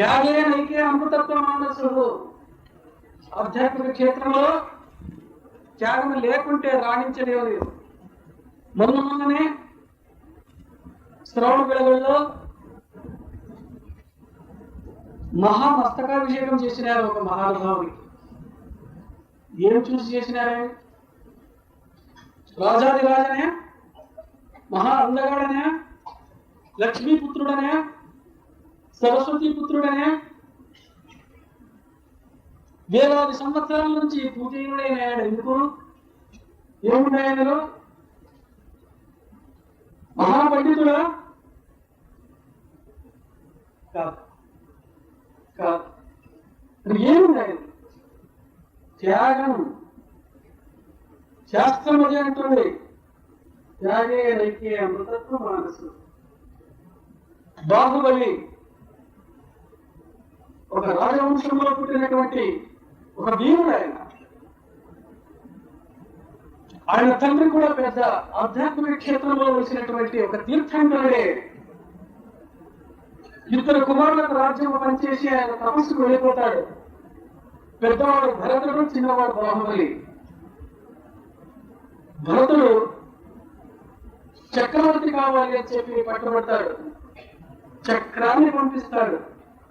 త్యాగే Nike అమృతత్వ మానసుడు. ఆధ్యాత్మిక క్షేత్రంలో త్యాగం లేకుంటే రాణించలేదు. మొన్ననే శ్రవణ వెలుగుల్లో మహామస్తకాభిషేకం చేసినారు ఒక మహానుభావుడికి. ఏం చూసి చేసినారే? రాజాది రాజనే, మహా అందగాడనే, లక్ష్మీపుత్రుడనే, సరస్వతి పుత్రుడనే, వేలాది సంవత్సరాల నుంచి పూజనీయుడైనాడు. ఎందుకు? ఏమున్నాయనలో మహాపండితుడా? కాదు కాదు. ఏమున్నాయి? త్యాగం. శాస్త్రం అదే అంటుంది, త్యాగే నైకే అమృతత్వ మానసు. బాహుబలి ఒక రాజవంశంలో పుట్టినటువంటి ఒక వీరుడు. ఆయన తండ్రి కూడా పెద్ద ఆధ్యాత్మిక క్షేత్రంలో వచ్చినటువంటి ఒక తీర్థంకరుడే. ఇద్దరు కుమారులకు రాజ్యం పనిచేసి ఆయన తపస్సుకు వెళ్ళిపోతాడు. పెద్దవాడు భరతుడు, చిన్నవాడు బాహుబలి. భరతుడు చక్రవర్తి కావాలి అని చెప్పి పట్టుబడతాడు. చక్రాన్ని పంపిస్తాడు.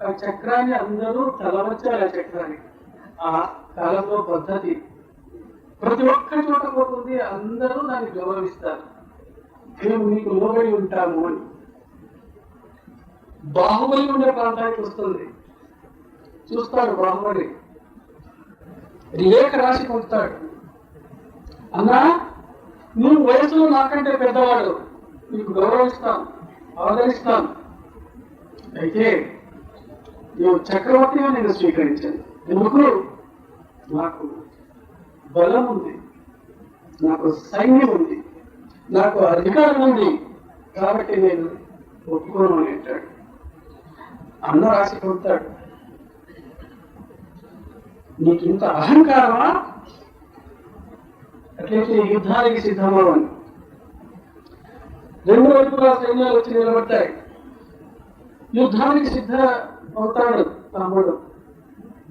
ఆ చక్రాన్ని అందరూ తలవచ్చారు. ఆ చక్రాన్ని ఆ కాలంలో పద్ధతి, ప్రతి ఒక్క చోట పోతుంది, అందరూ దాన్ని గౌరవిస్తారు. మేము నీకు లోబడి ఉంటాము అని. బాహుబలి ఉండే ప్రాంతానికి వస్తుంది. చూస్తాడు బాహుబలి, లేఖ రాసి పొందుతాడు. అన్నా, నువ్వు వయసులో నాకంటే పెద్దవాడు, నీకు గౌరవిస్తాం, ఆదరిస్తాం. అయితే నువ్వు చక్రవర్తిగా నేను స్వీకరించాను. ఎందుకు? నాకు బలం ఉంది, నాకు సైన్యం ఉంది, నాకు అధికారం ఉంది, కాబట్టి నేను ఒప్పుకోను అని అంటాడు. అన్న రాసి పొందుతాడు. నీకు ఇంత అహంకారమా? అట్లయితే యుద్ధానికి సిద్ధమని. రెండు వైపులా సైన్యాలు వచ్చి నిలబడతాయి. యుద్ధానికి సిద్ధ అవుతాడు తమ్ముడు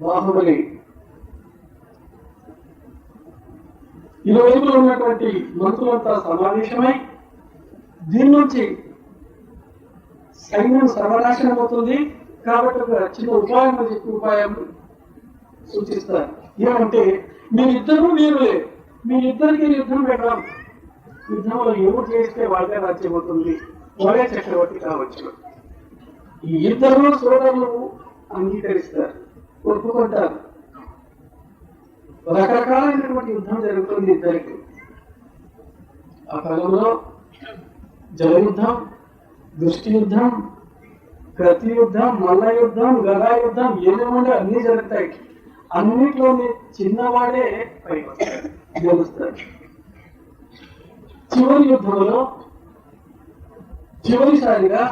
బాహుబలి. ఇరువైపులో ఉన్నటువంటి మంత్రులంతా సమావేశమై దీని నుంచి సైన్యం సర్వనాశనం అవుతుంది కాబట్టి ఒక చిన్న ఉపాయం అని చెప్పి ఉపాయం సూచిస్తారు. ఏమంటే, మీరిద్దరూ వీరులే, మీరిద్దరికి యుద్ధం పెడదాం. యుద్ధంలో ఎవరు చేస్తే వాళ్ళే రాజ్యం అవుతుంది, వాళ్ళే చక్రవర్తి కావచ్చు. ఈ ఇద్దరు సోదరులు అంగీకరిస్తారు, ఒప్పుకుంటారు. రకరకాలైనటువంటి యుద్ధం జరుగుతుంది ఇద్దరికి. ఆ కాలంలో జల యుద్ధం, దృష్టి యుద్ధం, కత్తి యుద్ధం, మల్ల యుద్ధం, గదా యుద్ధం, ఏమేమంటే అన్ని జరుగుతాయి. అన్నిట్లోని చిన్నవాడే పైకి గెలుస్తాడు. చివరి యుద్ధంలో చివరిసారిగా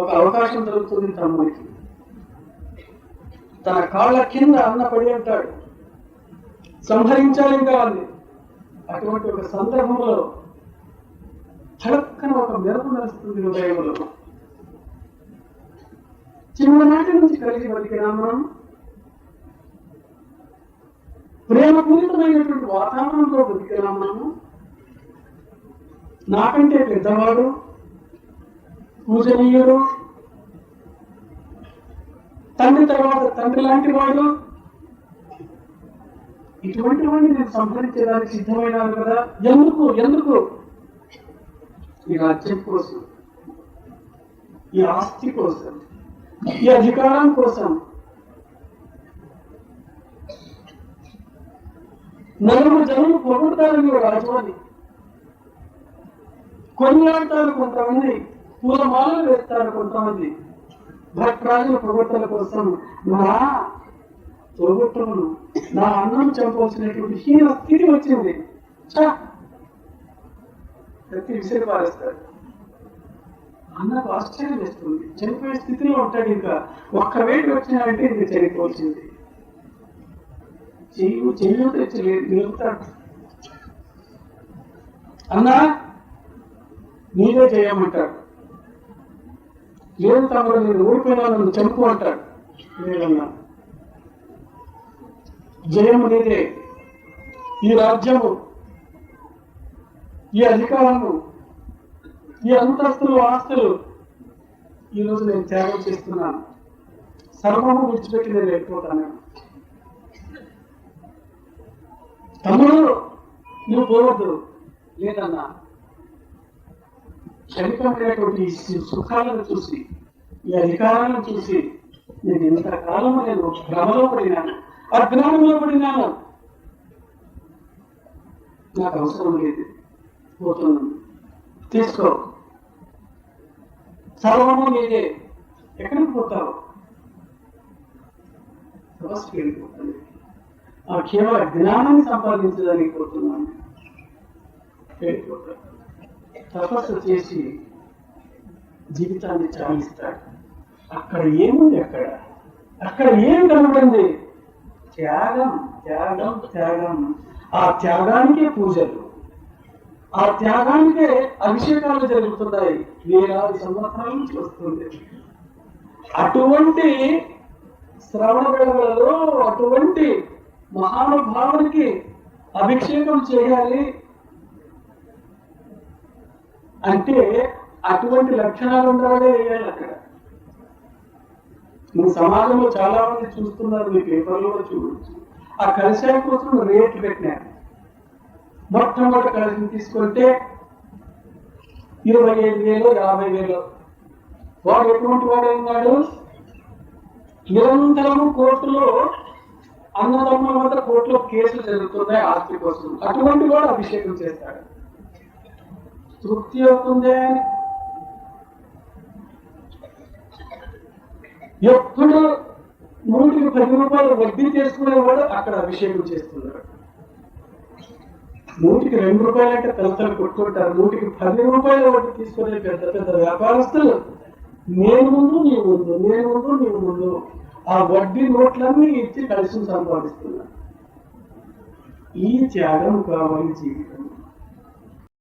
ఒక అవకాశం దొరుకుతుంది తమ్ముడికి. తన కాళ్ళ కింద అన్న పడి ఉంటాడు, సంహరించాలి కావాలి. అటువంటి ఒక సందర్భంలో చక్కన ఒక మెరుపు నడుస్తుంది హృదయంలో. చిన్ననాటి నుంచి కలిసి బతికినా మనం ప్రేమపూరితమైనటువంటి వాతావరణంలో బతికినా మనము. నాకంటే పెద్దవాడు, పూజనీయుడు, తండ్రి తర్వాత తండ్రి లాంటి వాడు, ఇటువంటి వాడిని నేను సంహరించేదానికి సిద్ధమైనాను కదా. ఎందుకు ఎందుకు? ఈ రాజ్యం కోసం, ఈ ఆస్తి కోసం, ఈ అధికారం కోసం. నలుగురు జనులు పొగుడతారు మీరు రాజు అని, కొనియాడతారు కొంతమంది, పూలమాలలు వేస్తారు కొంతమంది. భట్రాజుల పొగడ్తల కోసం నా తోబుట్టువును, నా అన్నం చంపవలసినటువంటి హీన స్థితి వచ్చింది. ప్రతి విసిరి పారేస్తాడు. అన్నకు ఆశ్చర్యం వేస్తుంది. చనిపోయే స్థితిలో ఉంటాడు. ఇంకా ఒక్క వేడి వచ్చినాడంటే ఇంక చనిపోవలసింది. చెయ్యి తెచ్చి నిలుపుతాడు. అన్నా, నీదే చేయమంటాడు. లేదు తమ్ముడు నేను ఓడిపోయినా నన్ను చంపు అంటాడు. లేదన్నా, జయము నీదే. ఈ రాజ్యము, ఈ అధికారము, ఈ అంతస్తులు, ఆస్తులు ఈరోజు నేను త్యాగం చేస్తున్నాను. సర్వము విడిచిపెట్టి నేను వెళ్ళిపోతాను. తమ్ముడు నువ్వు పోవద్దు. లేదన్నా, క్షణికమైనటువంటి సుఖాలను చూసి, ఈ అధికారాలను చూసి నేను ఇంతకాలము నేను భ్రమలో పడినాను, అజ్ఞానంలో పడినాను. నాకు అవసరం లేదు, పోతున్నాను. తీసుకో, సర్వము నీదే. ఎక్కడికి పోతావు? తపస్సుకి వెళ్ళిపోతాను. ఆ కేవల జ్ఞానాన్ని సంపాదించడానికి పోతున్నాను. వెళ్ళిపోతాడు. తపస్సు చేసి జీవితాన్ని చాలిస్తాడు. అక్కడ ఏముంది? అక్కడ ఏం కనబడింది? త్యాగం, త్యాగం, త్యాగం. ఆ త్యాగానికే పూజలు, ఆ త్యాగానికే అభిషేకాలు జరుగుతున్నాయి. వేలాది సంవత్సరాల నుంచి వస్తుంది. అటువంటి శ్రవణ వేళలలో అటువంటి మహానుభావునికి అభిషేకం చేయాలి అంటే అటువంటి లక్షణాలు ఉండాలి వేయాలి. అక్కడ మీ సమాజంలో చాలా మంది చూస్తున్నారు, మీ పేపర్లో చూడవచ్చు. ఆ కలశాల కోసం రేట్లు పెట్టినారు. మొట్టమొదటి కలశం తీసుకుంటే 25,000, 50,000. వాడు ఎటువంటి వాడు అయినాడు? నిరంతరము కోర్టులో అన్నదమ్ముల వద్ద కోర్టులో కేసులు జరుగుతున్నాయి ఆస్తి కోసం. అటువంటి వాడు అభిషేకం చేస్తాడు. తృప్తి అవుతుందే. ఎప్పుడు 100కి 10 రూపాయలు వడ్డీ చేసుకునేవాడు అక్కడ అభిషేకం చేస్తున్నాడు. 100కి 2 రూపాయలు అంటే తలతలు కొట్టుకుంటారు. 100కి 10 రూపాయల వడ్డీ తీసుకునే పెద్ద పెద్ద వ్యాపారస్తులు నేను ముందు నీవు ముందు, నేను ముందు నీవు ముందు, ఆ వడ్డీ నోట్లన్నీ ఇచ్చి కలిసి సంపాదిస్తున్నారు. ఈ త్యాగం కావాలి జీవితం.